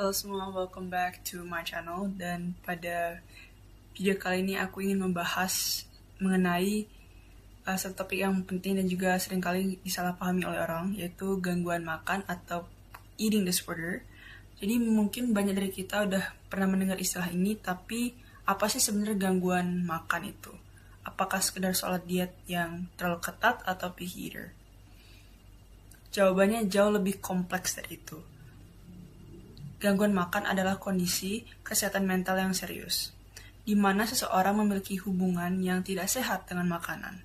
Halo semua, welcome back to my channel. Dan pada video kali ini aku ingin membahas mengenai satu topik yang penting dan juga seringkali disalahpahami oleh orang, yaitu gangguan makan atau eating disorder. Jadi mungkin banyak dari kita udah pernah mendengar istilah ini, tapi apa sih sebenarnya gangguan makan itu? Apakah sekedar soal diet yang terlalu ketat atau picky eater? Jawabannya jauh lebih kompleks dari itu. Gangguan makan adalah kondisi kesehatan mental yang serius, di mana seseorang memiliki hubungan yang tidak sehat dengan makanan,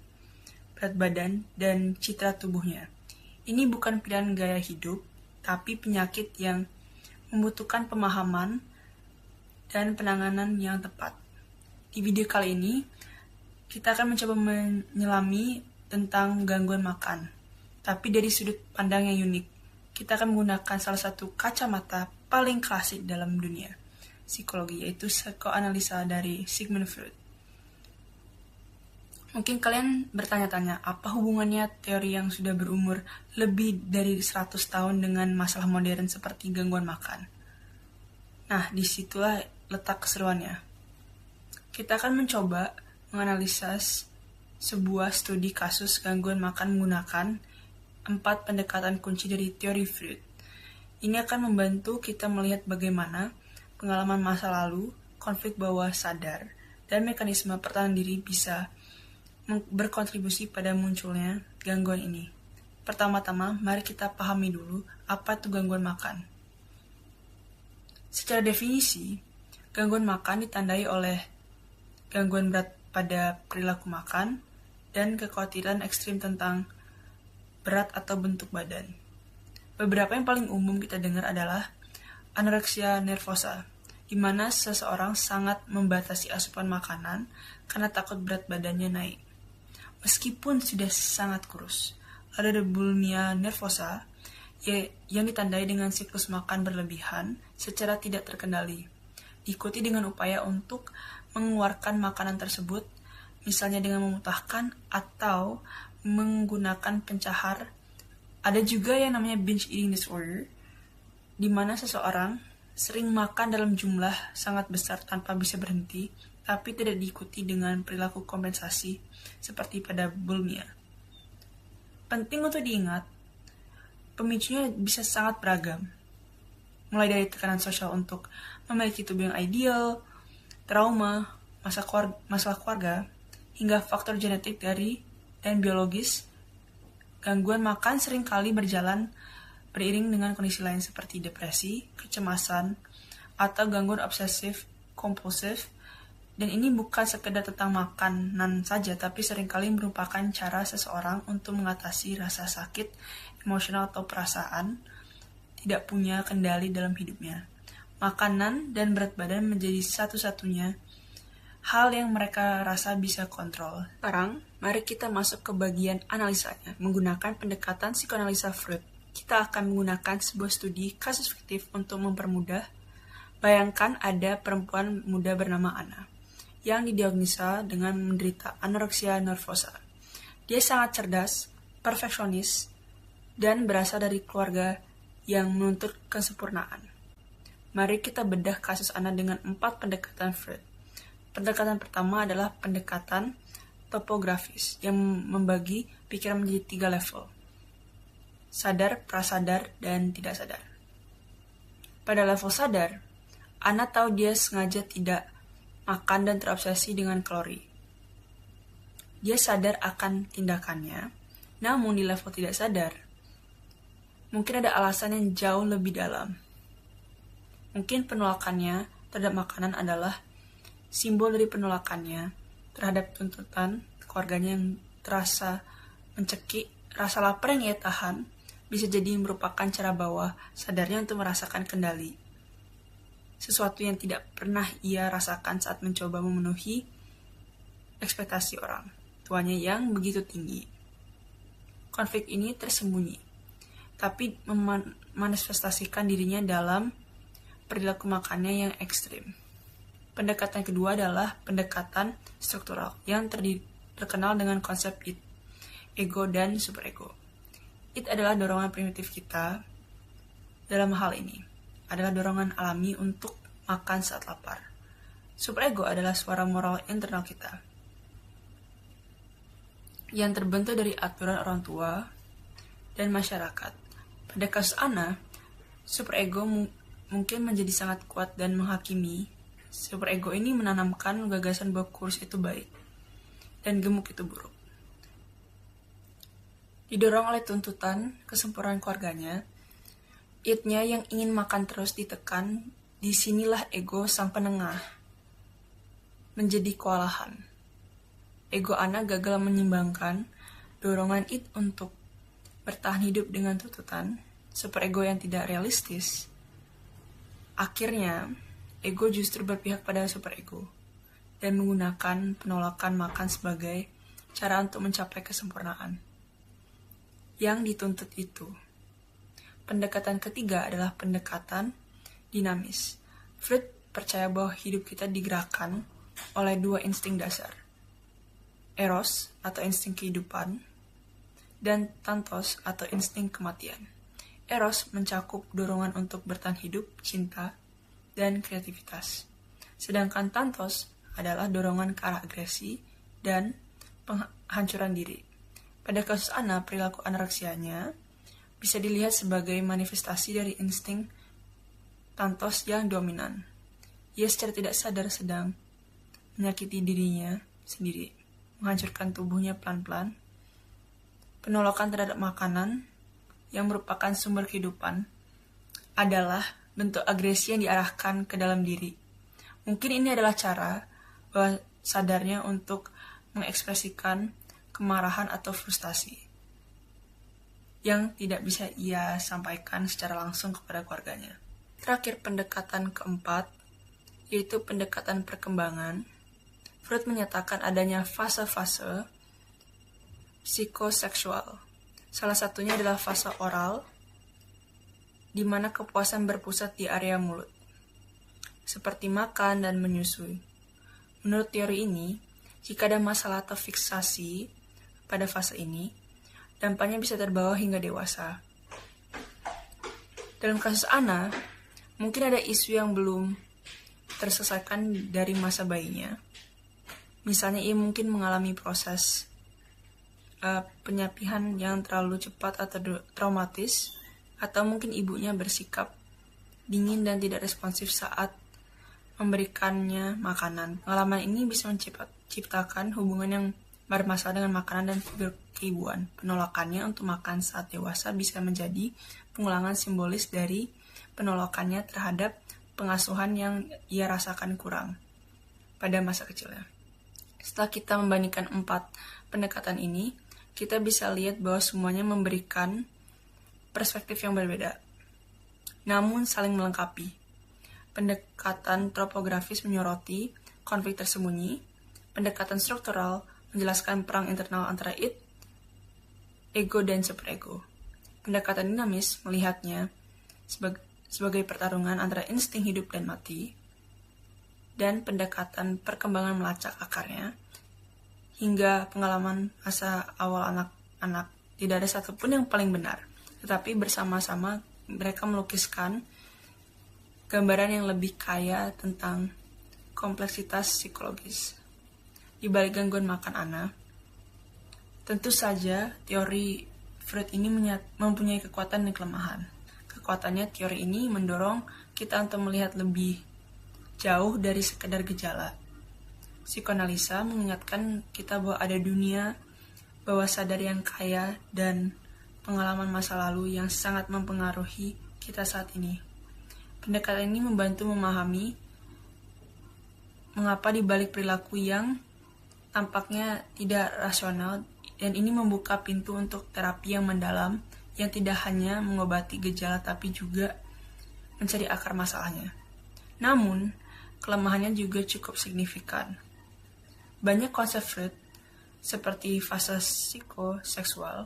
berat badan, dan citra tubuhnya. Ini bukan pilihan gaya hidup, tapi penyakit yang membutuhkan pemahaman dan penanganan yang tepat. Di video kali ini, kita akan mencoba menyelami tentang gangguan makan, tapi dari sudut pandang yang unik. Kita akan menggunakan salah satu kacamata paling klasik dalam dunia psikologi, yaitu psikoanalisa dari Sigmund Freud. Mungkin kalian bertanya-tanya, apa hubungannya teori yang sudah berumur lebih dari 100 tahun dengan masalah modern seperti gangguan makan? Nah, disitulah letak keseruannya. Kita akan mencoba menganalisa sebuah studi kasus gangguan makan menggunakan 4 pendekatan kunci dari teori Freud. Ini akan membantu kita melihat bagaimana pengalaman masa lalu, konflik bawah sadar, dan mekanisme pertahanan diri bisa berkontribusi pada munculnya gangguan ini. Pertama-tama, mari kita pahami dulu apa itu gangguan makan. Secara definisi, gangguan makan ditandai oleh gangguan berat pada perilaku makan dan kekhawatiran ekstrim tentang berat atau bentuk badan. Beberapa yang paling umum kita dengar adalah anoreksia nervosa, di mana seseorang sangat membatasi asupan makanan karena takut berat badannya naik, meskipun sudah sangat kurus. Lalu ada bulimia nervosa, yang ditandai dengan siklus makan berlebihan secara tidak terkendali, diikuti dengan upaya untuk mengeluarkan makanan tersebut, misalnya dengan memuntahkan atau menggunakan pencahar. Ada juga yang namanya binge eating disorder, di mana seseorang sering makan dalam jumlah sangat besar tanpa bisa berhenti, tapi tidak diikuti dengan perilaku kompensasi seperti pada bulimia. Penting untuk diingat, pemicunya bisa sangat beragam, mulai dari tekanan sosial untuk memiliki tubuh yang ideal, trauma, masalah keluarga, hingga faktor genetik dan biologis. Gangguan makan seringkali berjalan beriring dengan kondisi lain seperti depresi, kecemasan, atau gangguan obsesif kompulsif. Dan ini bukan sekedar tentang makanan saja, tapi seringkali merupakan cara seseorang untuk mengatasi rasa sakit, emosional atau perasaan tidak punya kendali dalam hidupnya. Makanan dan berat badan menjadi satu-satunya hal yang mereka rasa bisa kontrol. Sekarang, mari kita masuk ke bagian analisanya menggunakan pendekatan psikoanalisa Freud. Kita akan menggunakan sebuah studi kasus fiktif untuk mempermudah. Bayangkan ada perempuan muda bernama Anna yang didiagnosa dengan menderita anoreksia nervosa. Dia sangat cerdas, perfeksionis, dan berasal dari keluarga yang menuntut kesempurnaan. Mari kita bedah kasus Anna dengan 4 pendekatan Freud. Pendekatan pertama adalah pendekatan topografis yang membagi pikiran menjadi 3 level: sadar, prasadar, dan tidak sadar. Pada level sadar, Anna tahu dia sengaja tidak makan dan terobsesi dengan kalori. Dia sadar akan tindakannya, namun di level tidak sadar, mungkin ada alasan yang jauh lebih dalam. Mungkin penolakannya terhadap makanan adalah simbol dari penolakannya terhadap tuntutan keluarganya yang terasa mencekik. Rasa lapar yang ia tahan bisa jadi merupakan cara bawah sadarnya untuk merasakan kendali, sesuatu yang tidak pernah ia rasakan saat mencoba memenuhi ekspektasi orang tuanya yang begitu tinggi. Konflik ini tersembunyi, tapi memanifestasikan dirinya dalam perilaku makannya yang ekstrim. Pendekatan kedua adalah pendekatan struktural yang terkenal dengan konsep id, ego, dan superego. Id adalah dorongan primitif kita dalam hal ini. adalah dorongan alami untuk makan saat lapar. Superego adalah suara moral internal kita yang terbentuk dari aturan orang tua dan masyarakat. Pada kasus Ana, superego mungkin menjadi sangat kuat dan menghakimi. Superego ini menanamkan gagasan bahwa kurus itu baik dan gemuk itu buruk. Didorong oleh tuntutan kesempurnaan keluarganya, id-nya yang ingin makan terus ditekan. Disinilah ego sang penengah menjadi kewalahan. Ego Ana gagal menyeimbangkan dorongan id untuk bertahan hidup dengan tuntutan superego yang tidak realistis. Akhirnya, ego justru berpihak pada superego dan menggunakan penolakan makan sebagai cara untuk mencapai kesempurnaan yang dituntut itu. Pendekatan ketiga adalah pendekatan dinamis. Freud percaya bahwa hidup kita digerakkan oleh dua insting dasar, eros atau insting kehidupan, dan thanatos atau insting kematian. Eros mencakup dorongan untuk bertahan hidup, cinta, dan kreativitas. Sedangkan thanatos adalah dorongan ke arah agresi dan penghancuran diri. Pada kasus Ana, perilaku anoreksianya bisa dilihat sebagai manifestasi dari insting thanatos yang dominan. Ia secara tidak sadar sedang menyakiti dirinya sendiri, menghancurkan tubuhnya pelan-pelan. Penolakan terhadap makanan yang merupakan sumber kehidupan adalah bentuk agresi yang diarahkan ke dalam diri. Mungkin ini adalah cara bawah sadarnya untuk mengekspresikan kemarahan atau frustasi yang tidak bisa ia sampaikan secara langsung kepada keluarganya. Terakhir, pendekatan keempat, yaitu pendekatan perkembangan. Freud menyatakan adanya fase-fase psikoseksual. Salah satunya adalah fase oral, di mana kepuasan berpusat di area mulut, seperti makan dan menyusui. Menurut teori ini, jika ada masalah atau fiksasi pada fase ini, dampaknya bisa terbawa hingga dewasa. Dalam kasus Ana, mungkin ada isu yang belum terselesaikan dari masa bayinya. Misalnya ia mungkin mengalami proses penyapihan yang terlalu cepat atau traumatis, atau mungkin ibunya bersikap dingin dan tidak responsif saat memberikannya makanan. Pengalaman ini bisa menciptakan hubungan yang bermasalah dengan makanan dan figur keibuan. Penolakannya untuk makan saat dewasa bisa menjadi pengulangan simbolis dari penolakannya terhadap pengasuhan yang ia rasakan kurang pada masa kecilnya. Setelah kita membandingkan 4 pendekatan ini, kita bisa lihat bahwa semuanya memberikan perspektif yang berbeda, namun saling melengkapi. Pendekatan topografis menyoroti konflik tersembunyi, pendekatan struktural menjelaskan perang internal antara id, ego, dan superego. Pendekatan dinamis melihatnya sebagai pertarungan antara insting hidup dan mati, dan pendekatan perkembangan melacak akarnya hingga pengalaman masa awal anak-anak. Tidak ada satupun yang paling benar, tetapi bersama-sama mereka melukiskan gambaran yang lebih kaya tentang kompleksitas psikologis. Di balik gangguan makan Ana, tentu saja teori Freud ini mempunyai kekuatan dan kelemahan. Kekuatannya, teori ini mendorong kita untuk melihat lebih jauh dari sekedar gejala. Psikoanalisa mengingatkan kita bahwa ada dunia bawah sadar yang kaya dan pengalaman masa lalu yang sangat mempengaruhi kita saat ini. Pendekatan ini membantu memahami mengapa di balik perilaku yang tampaknya tidak rasional, dan ini membuka pintu untuk terapi yang mendalam yang tidak hanya mengobati gejala tapi juga mencari akar masalahnya. Namun, kelemahannya juga cukup signifikan. Banyak konsep Freud, seperti fase psikoseksual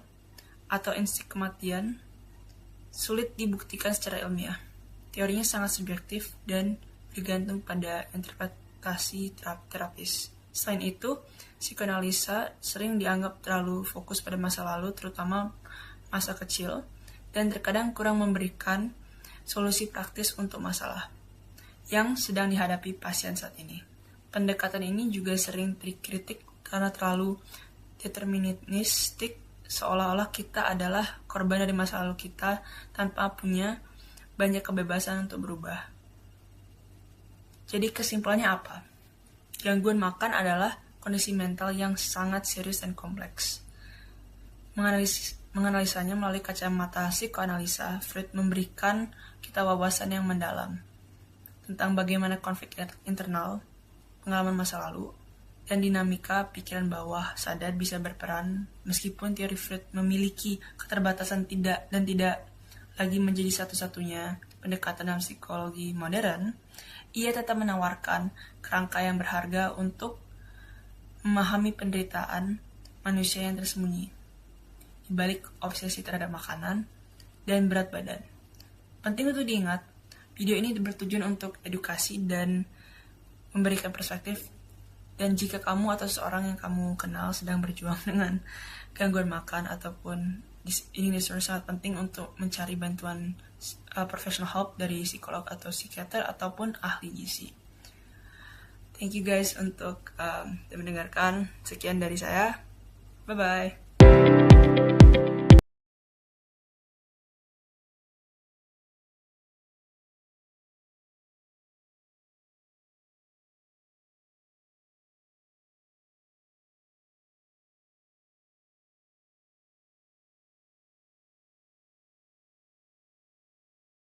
atau insting kematian, sulit dibuktikan secara ilmiah. Teorinya sangat subjektif dan bergantung pada interpretasi terapis. Selain itu, psikoanalisa sering dianggap terlalu fokus pada masa lalu, terutama masa kecil, dan terkadang kurang memberikan solusi praktis untuk masalah yang sedang dihadapi pasien saat ini. Pendekatan ini juga sering dikritik karena terlalu deterministik, seolah-olah kita adalah korban dari masa lalu kita tanpa punya banyak kebebasan untuk berubah. Jadi kesimpulannya apa? Gangguan makan adalah kondisi mental yang sangat serius dan kompleks. Menganalisanya melalui kacamata psikoanalisa, Freud memberikan kita wawasan yang mendalam tentang bagaimana konflik internal, pengalaman masa lalu, dan dinamika pikiran bawah sadar bisa berperan. Meskipun teori Freud memiliki keterbatasan tidak lagi menjadi satu-satunya pendekatan dalam psikologi modern, ia tetap menawarkan kerangka yang berharga untuk memahami penderitaan manusia yang tersembunyi di balik obsesi terhadap makanan dan berat badan. Penting untuk diingat, video ini bertujuan untuk edukasi dan memberikan perspektif. Dan jika kamu atau seorang yang kamu kenal sedang berjuang dengan gangguan makan ataupun eating disorder, sangat penting untuk mencari bantuan professional help dari psikolog atau psikiater ataupun ahli gizi. Thank you guys untuk mendengarkan. Sekian dari saya. Bye-bye.